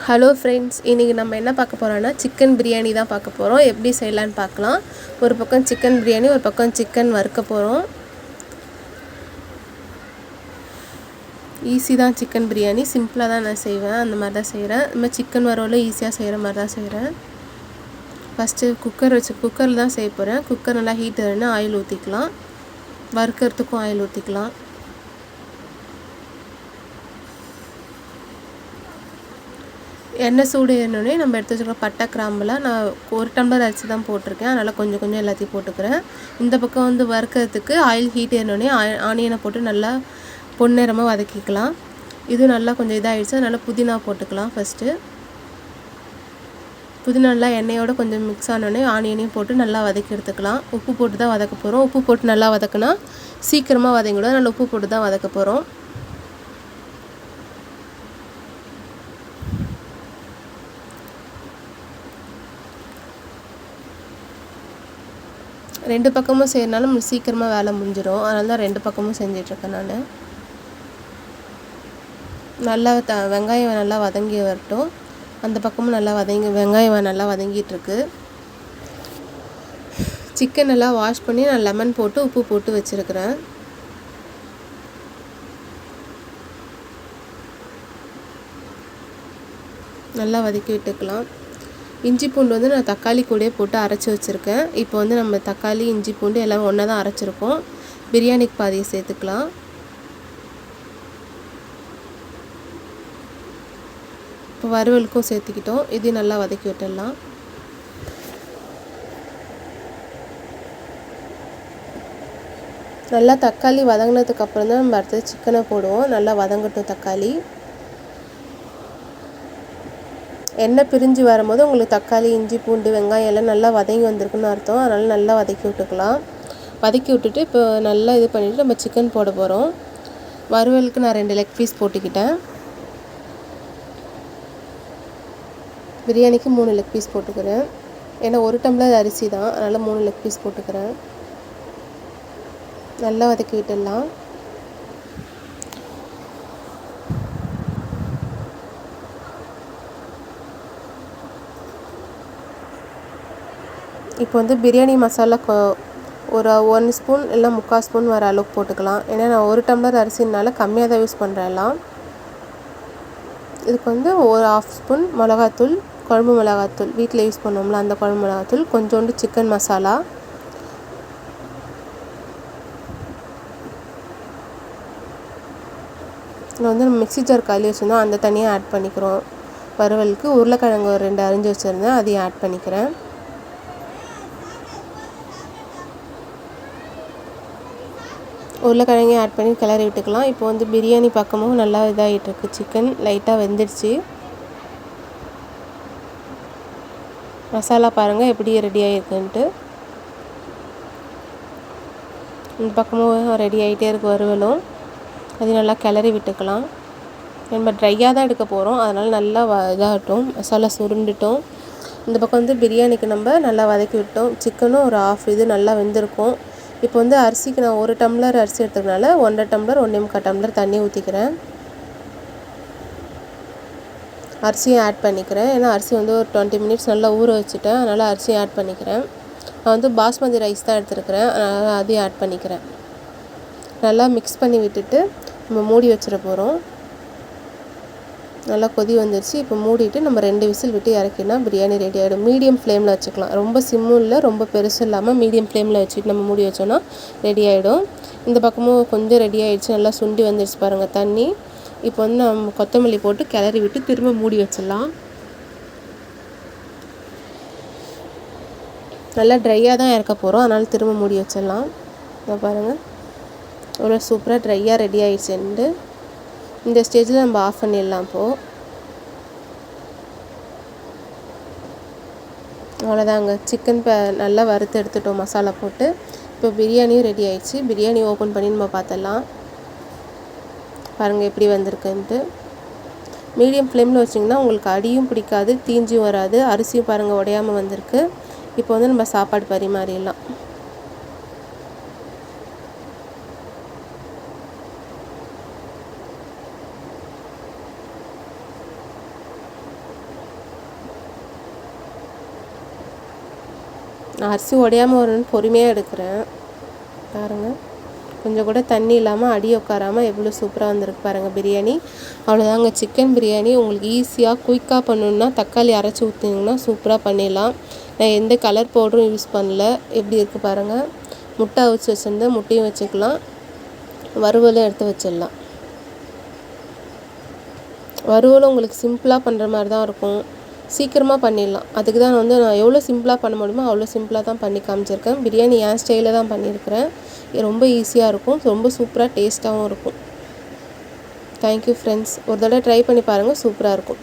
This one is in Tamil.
ஹலோ ஃப்ரெண்ட்ஸ், இன்றைக்கி நம்ம என்ன பார்க்க போகிறோன்னா சிக்கன் பிரியாணி தான் பார்க்க போகிறோம். எப்படி செய்யலான்னு பார்க்கலாம். ஒரு பக்கம் சிக்கன் பிரியாணி, ஒரு பக்கம் சிக்கன் வறுக்க போகிறோம். ஈஸி தான் சிக்கன் பிரியாணி, சிம்பிளாக தான் நான் செய்வேன். அந்த மாதிரி தான் செய்கிறேன். இந்த மாதிரி சிக்கன் வறுவலும் ஈஸியாக செய்கிற மாதிரி தான் செய்கிறேன். ஃபஸ்ட்டு குக்கரில் தான் செய்ய போகிறேன். குக்கர் நல்லா ஹீட் ஆகிடுனா ஆயில் ஊற்றிக்கலாம். வறுக்கிறதுக்கும் ஆயில் ஊற்றிக்கலாம். எண்ணெய் சூடு ஏறினோடனே நம்ம எடுத்து வச்சுக்கலாம். பட்டை கிராம்புலாம் நான் ஒரு டம்ளர் அரிசி தான் போட்டிருக்கேன். அதனால் கொஞ்சம் கொஞ்சம் எல்லாத்தையும் போட்டுக்கிறேன். இந்த பக்கம் வறுக்கிறதுக்கு ஆயில் ஹீட் ஏறினோடனே ஆனியனை போட்டு நல்லா பொன்னிறமாக வதக்கிக்கலாம். இது நல்லா கொஞ்சம் இதாகிடுச்சு. அதனால் புதினா போட்டுக்கலாம். ஃபஸ்ட்டு புதினா நல்லா எண்ணெயோடு கொஞ்சம் மிக்ஸ் ஆனோடனே ஆனியனையும் போட்டு நல்லா வதக்கி எடுத்துக்கலாம். உப்பு போட்டு தான் வதக்க போகிறோம். உப்பு போட்டு நல்லா வதக்கினா சீக்கிரமாக வதங்கிடும். அதனால் உப்பு போட்டு தான் வதக்க போகிறோம். ரெண்டு பக்கமும் செய்யறனாலும் சீக்கிரமாக வேலை முடிஞ்சிடும். அதனால தான் ரெண்டு பக்கமும் செஞ்சிட்ருக்கேன் நான். நல்லா வெங்காயம் நல்லா வதங்கி வரட்டும். அந்த பக்கமும் நல்லா வெங்காயம் நல்லா வதங்கிட்டுருக்கு. சிக்கன் நல்லா வாஷ் பண்ணி நான் லெமன் போட்டு உப்பு போட்டு வச்சுருக்கிறேன். நல்லா வதக்கி விட்டுக்கலாம். இஞ்சி பூண்டு நான் தக்காளி கூடயே போட்டு அரைச்சி வச்சுருக்கேன். இப்போ நம்ம தக்காளி இஞ்சி பூண்டு எல்லாம் ஒன்றா தான் அரைச்சிருக்கோம். பிரியாணிக்கு பாதியை சேர்த்துக்கலாம். இப்போ வறுவலுக்கும் சேர்த்துக்கிட்டோம். இதையும் நல்லா வதக்கி விட்டுடலாம். நல்லா தக்காளி வதங்கினதுக்கப்புறம் தான் நம்ம அடுத்தது சிக்கனை போடுவோம். நல்லா வதங்கட்டும் தக்காளி. எண்ணெய் பிரிஞ்சு வரும்போது உங்களுக்கு தக்காளி இஞ்சி பூண்டு வெங்காயம் எல்லாம் நல்லா வதங்கி வந்திருக்குன்னு அர்த்தம். அதனால் நல்லா வதக்கி விட்டுக்கலாம். வதக்கி விட்டுட்டு இப்போ நல்லா இது பண்ணிவிட்டு நம்ம சிக்கன் போட போகிறோம். வறுவலுக்கு நான் 2 லெக் பீஸ் போட்டுக்கிட்டேன். பிரியாணிக்கு 3 லெக் பீஸ் போட்டுக்கிறேன். ஏன்னா 1 டம்ளர் அரிசி தான், அதனால் 3 லெக் பீஸ் போட்டுக்கிறேன். நல்லா வதக்கி விட்டுடலாம். இப்போ பிரியாணி மசாலா ஒரு 1 ஸ்பூன் இல்லை 3/4 ஸ்பூன் வர அளவுக்கு போட்டுக்கலாம். ஏன்னா நான் 1 டம்ளர் அரிசினால கம்மியாக தான் யூஸ் பண்ணுறேன் எல்லாம். இதுக்கு ஒரு 1/2 ஸ்பூன் மிளகாத்தூள், குழம்பு மிளகாத்தூள் வீட்டில் யூஸ் பண்ணுவோம்ல அந்த குழம்பு மிளகாத்தூள், கொஞ்சோண்டு சிக்கன் மசாலா, இதில் மிக்ஸி ஜார் காலி வச்சுருந்தோம் அந்த தனியாக ஆட் பண்ணிக்கிறோம். வறுவலுக்கு உருளைக்கிழங்கு ஒரு 2 அரிஞ்சு வச்சுருந்தேன், அதையும் ஆட் பண்ணிக்கிறேன். உருளைக்கிழங்கையும் ஆட் பண்ணி கிளறி விட்டுக்கலாம். இப்போ பிரியாணி பக்கமும் நல்லா இதாகிட்டுருக்கு. சிக்கன் லைட்டாக வெந்துடுச்சு. மசாலா பாருங்கள் எப்படி ரெடி ஆகிருக்குன்ட்டு. இந்த பக்கமும் ரெடி ஆகிட்டே இருக்குது வறுவலும். அது நல்லா கிளறி விட்டுக்கலாம். நம்ம ட்ரையாக தான் எடுக்க போகிறோம். அதனால் நல்லா இதாகட்டும். மசாலா சுருண்டுட்டோம். இந்த பக்கம் பிரியாணிக்கு நம்ம நல்லா வதக்கி விட்டோம். சிக்கனும் ஒரு 1/2 இது நல்லா வெந்திருக்கும். இப்போ அரிசிக்கு நான் 1 டம்ளர் அரிசி எடுத்ததுனால 1.5 டம்ளர் 1.25 டம்ளர் தண்ணி ஊற்றிக்கிறேன். அரிசியும் ஆட் பண்ணிக்கிறேன். ஏன்னா அரிசி ஒரு 20 மினிட்ஸ் நல்லா ஊற வச்சுட்டேன். அதனால் அரிசியும் ஆட் பண்ணிக்கிறேன். நான் பாஸ்மதி ரைஸ் தான் எடுத்துருக்கிறேன். அதனால் அதையும் ஆட் பண்ணிக்கிறேன். நல்லா மிக்ஸ் பண்ணி விட்டுட்டு நம்ம மூடி வச்சிட போகிறோம். நல்லா கொதி வந்துடுச்சு. இப்போ மூடிட்டு நம்ம 2 விசில் விட்டு இறக்கினா பிரியாணி ரெடி ஆகிடும். மீடியம் ஃப்ளேமில் வச்சுக்கலாம். ரொம்ப சிம்மும் இல்லை ரொம்ப பெருசும் இல்லாமல் மீடியம் ஃப்ளேமில் வச்சுட்டு நம்ம மூடி வச்சோன்னா ரெடி ஆகிடும். இந்த பக்கமும் கொஞ்சம் ரெடி ஆகிடுச்சு. நல்லா சுண்டி வந்துடுச்சு பாருங்கள் தண்ணி. இப்போ நம்ம கொத்தமல்லி போட்டு கிளறி விட்டு திரும்ப மூடி வச்சிடலாம். நல்லா ட்ரையாக தான் இறக்க போகிறோம். அதனால் திரும்ப மூடி வச்சிடலாம். இதை பாருங்கள் எவ்வளோ சூப்பராக ட்ரையாக ரெடி ஆகிடுச்சுன்ட்டு. இந்த ஸ்டேஜில் நம்ம ஆஃப் பண்ணிடலாம். இப்போது அவ்வளோதாங்க. சிக்கன் நல்லா வறுத்து எடுத்துட்டோம் மசாலா போட்டு. இப்போ பிரியாணியும் ரெடி ஆகிடுச்சு. பிரியாணி ஓப்பன் பண்ணி நம்ம பார்த்துடலாம். பாருங்கள் எப்படி வந்திருக்குன்ட்டு. மீடியம் ஃப்ளேமில் வச்சிங்கன்னா உங்களுக்கு அடியும் பிடிக்காது, தீஞ்சும் வராது. அரிசியும் பாருங்கள் உடையாமல் வந்திருக்கு. இப்போ நம்ம சாப்பாடு பரிமாறிடலாம். நான் அரிசி உடையாமல் வரணும்னு பொறுமையாக எடுக்கிறேன். பாருங்கள், கொஞ்சம் கூட தண்ணி இல்லாமல் அடி உட்காராமல் எவ்வளோ சூப்பராக வந்திருக்கு பாருங்கள் பிரியாணி. அவ்வளோதாங்க, சிக்கன் பிரியாணி. உங்களுக்கு ஈஸியாக குயிக்காக பண்ணணுன்னா தக்காளி அரைச்சி ஊற்றினீங்கன்னா சூப்பராக பண்ணிடலாம். நான் எந்த கலர் பவுடரும் யூஸ் பண்ணல. எப்படி இருக்குது பாருங்கள். முட்டை அவிச்சு வச்சுருந்தேன், முட்டையும் வச்சுக்கலாம், வறுவலும் எடுத்து வச்சிடலாம். வறுவலும் உங்களுக்கு சிம்பிளாக பண்ணுற மாதிரி தான் இருக்கும், சீக்கிரமாக பண்ணிடலாம். அதுக்கு தான் நான் எவ்வளோ சிம்பிளாக பண்ண முடியுமோ அவ்வளோ சிம்பிளாக தான் பண்ணி காமிச்சிருக்கேன். பிரியாணி என் ஸ்டைலில் தான் பண்ணியிருக்கிறேன். ரொம்ப ஈஸியாக இருக்கும், ரொம்ப சூப்பராக டேஸ்ட்டாகவும் இருக்கும். Thank you friends. ஒரு தடவை ட்ரை பண்ணி பாருங்கள், சூப்பராக இருக்கும்.